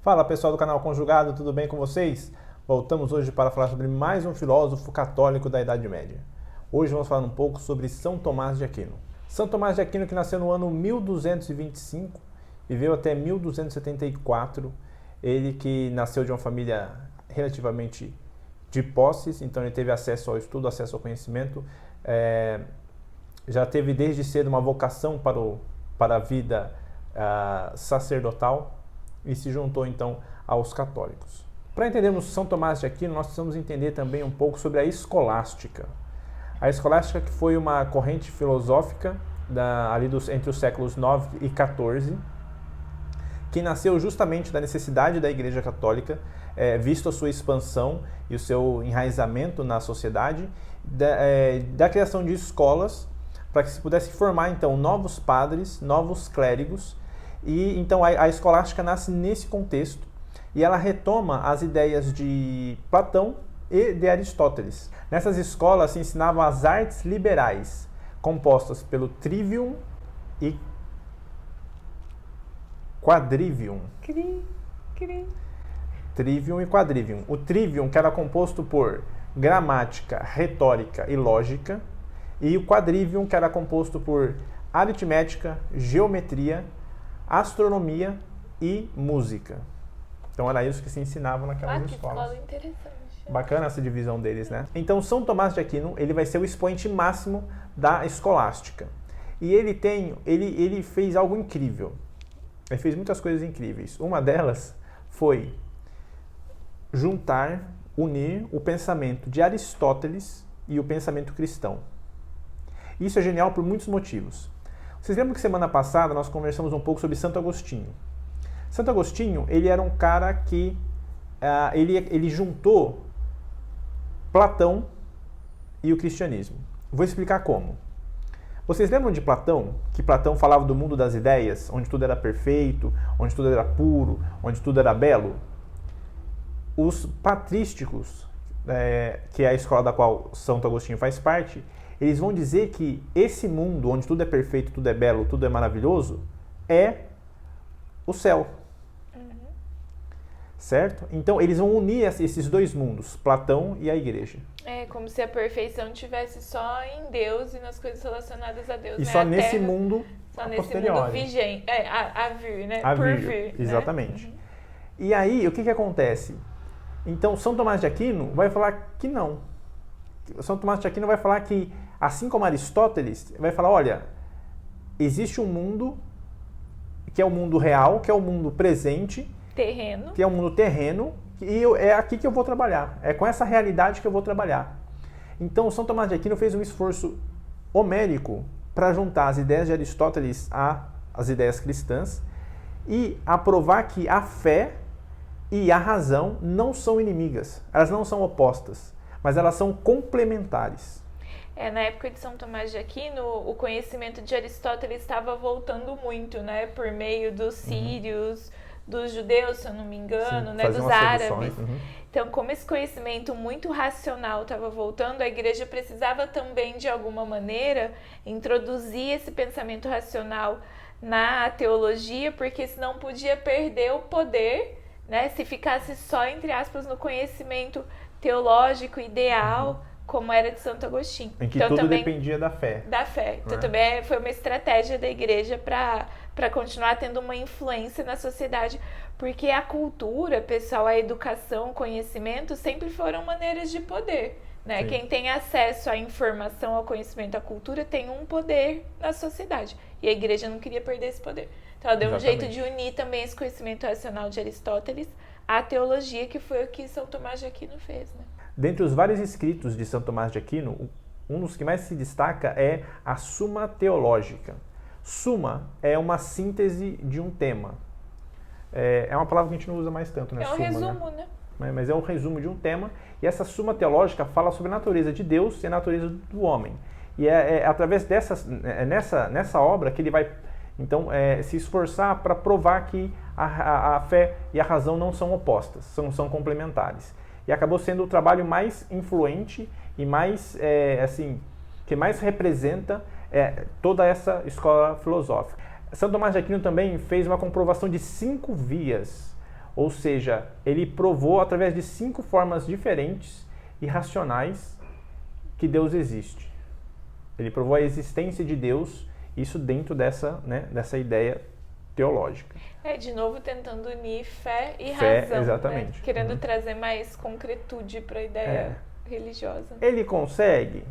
Fala pessoal do canal Conjugado, tudo bem com vocês? Voltamos hoje para falar sobre mais um filósofo católico da Idade Média. Hoje vamos falar um pouco sobre São Tomás de Aquino. São Tomás de Aquino, que nasceu no ano 1225, viveu até 1274. Ele que nasceu de uma família relativamente de posses, então ele teve acesso ao estudo, acesso ao conhecimento, já teve desde cedo uma vocação para a vida sacerdotal e se juntou então aos católicos. Para entendermos São Tomás de Aquino, nós precisamos entender também um pouco sobre a escolástica. A escolástica, que foi uma corrente filosófica entre os séculos 9 e 14, que nasceu justamente da necessidade da Igreja Católica, visto a sua expansão e o seu enraizamento na sociedade, da criação de escolas para que se pudesse formar então novos padres, novos clérigos. E então a escolástica nasce nesse contexto e ela retoma as ideias de Platão e de Aristóteles. Nessas escolas se ensinavam as artes liberais, compostas pelo trivium e quadrivium. Trivium e quadrivium. O trivium, que era composto por gramática, retórica e lógica, e o quadrivium, que era composto por aritmética, geometria, astronomia e música. Então era isso que se ensinava naquelas escolas. Escola interessante. Bacana essa divisão deles, né? Então São Tomás de Aquino, ele vai ser o expoente máximo da escolástica. E ele fez algo incrível. Ele fez muitas coisas incríveis. Uma delas foi unir o pensamento de Aristóteles e o pensamento cristão. Isso é genial por muitos motivos. Vocês lembram que semana passada nós conversamos um pouco sobre Santo Agostinho? Santo Agostinho, ele era um cara que ele juntou Platão e o cristianismo. Vou explicar como. Vocês lembram de Platão? Que Platão falava do mundo das ideias, onde tudo era perfeito, onde tudo era puro, onde tudo era belo? Os patrísticos, que é a escola da qual Santo Agostinho faz parte, eles vão dizer que esse mundo, onde tudo é perfeito, tudo é belo, tudo é maravilhoso, é o céu. Certo? Então, eles vão unir esses dois mundos, Platão e a Igreja. É como se a perfeição tivesse só em Deus e nas coisas relacionadas a Deus. E né? só a nesse terra, mundo só nesse posteriori. mundo vigente. A vir, né? A Por vir, vir. exatamente. Né? E aí, o que acontece? Então, São Tomás de Aquino vai falar que não. São Tomás de Aquino vai falar que, assim como Aristóteles, vai falar, olha, existe um mundo que é o mundo real, que é o mundo presente, Terreno. que é o mundo terreno, e é aqui que eu vou trabalhar. É com essa realidade que eu vou trabalhar. Então, São Tomás de Aquino fez um esforço homérico para juntar as ideias de Aristóteles às ideias cristãs e aprovar que a fé e a razão não são inimigas, elas não são opostas, mas elas são complementares. Na época de São Tomás de Aquino, o conhecimento de Aristóteles estava voltando muito, né? Por meio dos sírios, dos judeus, se eu não me engano, Sim, né? Dos umas árabes. traduções. Então, como esse conhecimento muito racional estava voltando, a igreja precisava também, de alguma maneira, introduzir esse pensamento racional na teologia, porque senão podia perder o poder, né? Se ficasse só, entre aspas, no conhecimento teológico ideal, como era de Santo Agostinho. Em que então, tudo também, dependia da fé. Da fé. Então também foi uma estratégia da igreja para continuar tendo uma influência na sociedade, porque a cultura, pessoal, a educação, o conhecimento sempre foram maneiras de poder. Né? Sim. Quem tem acesso à informação, ao conhecimento, à cultura, tem um poder na sociedade. E a igreja não queria perder esse poder. Então ela deu um jeito de unir também esse conhecimento racional de Aristóteles à teologia, que foi o que São Tomás de Aquino fez. Né? Dentre os vários escritos de São Tomás de Aquino, um dos que mais se destaca é a Suma Teológica. Suma é uma síntese de um tema. É uma palavra que a gente não usa mais tanto, né? É um Suma, resumo, né? Mas é um resumo de um tema. E essa Suma Teológica fala sobre a natureza de Deus e a natureza do homem. E é através nessa obra que ele vai, então, se esforçar para provar que a fé e a razão não são opostas, são complementares. E acabou sendo o trabalho mais influente e mais, que mais representa toda essa escola filosófica. São Tomás de Aquino também fez uma comprovação de 5 vias, Ou seja, ele provou através de 5 formas diferentes e racionais que Deus existe. Ele provou a existência de Deus, isso dentro dessa ideia teológica. De novo tentando unir fé e Fé, razão, exatamente. né? Querendo trazer mais concretude para a ideia religiosa. Ele consegue?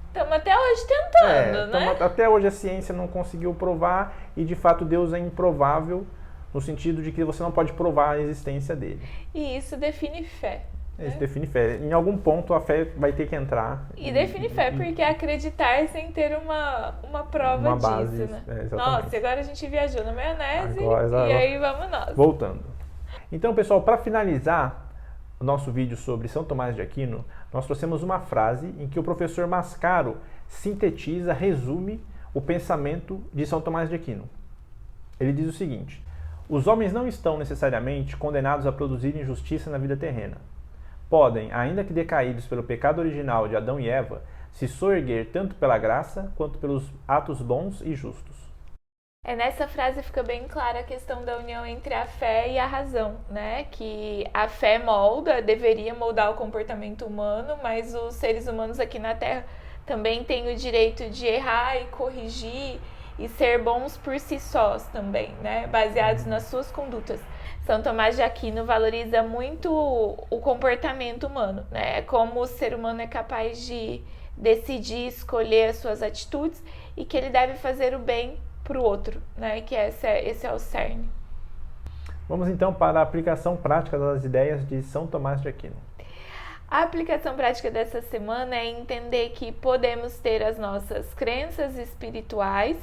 Estamos até hoje tentando, né? Até hoje a ciência não conseguiu provar e de fato Deus é improvável no sentido de que você não pode provar a existência dele. E isso define fé. Isso define fé. Em algum ponto a fé vai ter que entrar. E define fé, porque é acreditar sem ter uma prova uma disso, base, né? Exatamente. Nossa, agora a gente viajou na maionese Agora, e aí vamos nós. Voltando. Então, pessoal, para finalizar o nosso vídeo sobre São Tomás de Aquino, nós trouxemos uma frase em que o professor Mascaro sintetiza, resume o pensamento de São Tomás de Aquino. Ele diz o seguinte: os homens não estão necessariamente condenados a produzir injustiça na vida terrena. Podem, ainda que decaídos pelo pecado original de Adão e Eva, se soerguer tanto pela graça quanto pelos atos bons e justos. Nessa frase fica bem clara a questão da união entre a fé e a razão, né? Que a fé deveria moldar o comportamento humano, mas os seres humanos aqui na Terra também têm o direito de errar e corrigir e ser bons por si sós também, né? Baseados nas suas condutas. São Tomás de Aquino valoriza muito o comportamento humano, né? Como o ser humano é capaz de decidir, escolher as suas atitudes e que ele deve fazer o bem para o outro, né? Que esse é o cerne. Vamos então para a aplicação prática das ideias de São Tomás de Aquino. A aplicação prática dessa semana é entender que podemos ter as nossas crenças espirituais,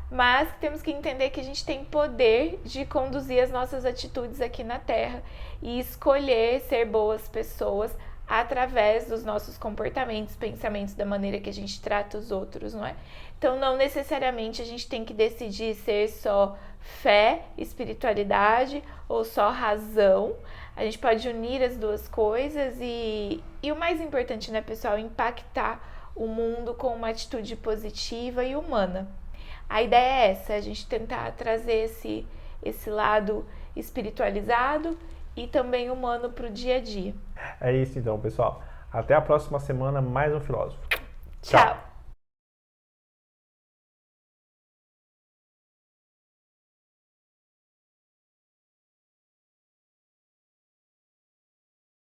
mas temos que entender que a gente tem poder de conduzir as nossas atitudes aqui na Terra e escolher ser boas pessoas através dos nossos comportamentos, pensamentos, da maneira que a gente trata os outros, não é? Então, não necessariamente a gente tem que decidir ser só fé, espiritualidade ou só razão. A gente pode unir as duas coisas e o mais importante, né, pessoal, impactar o mundo com uma atitude positiva e humana. A ideia é essa, a gente tentar trazer esse lado espiritualizado e também humano para o dia a dia. É isso então, pessoal. Até a próxima semana, mais um filósofo. Tchau!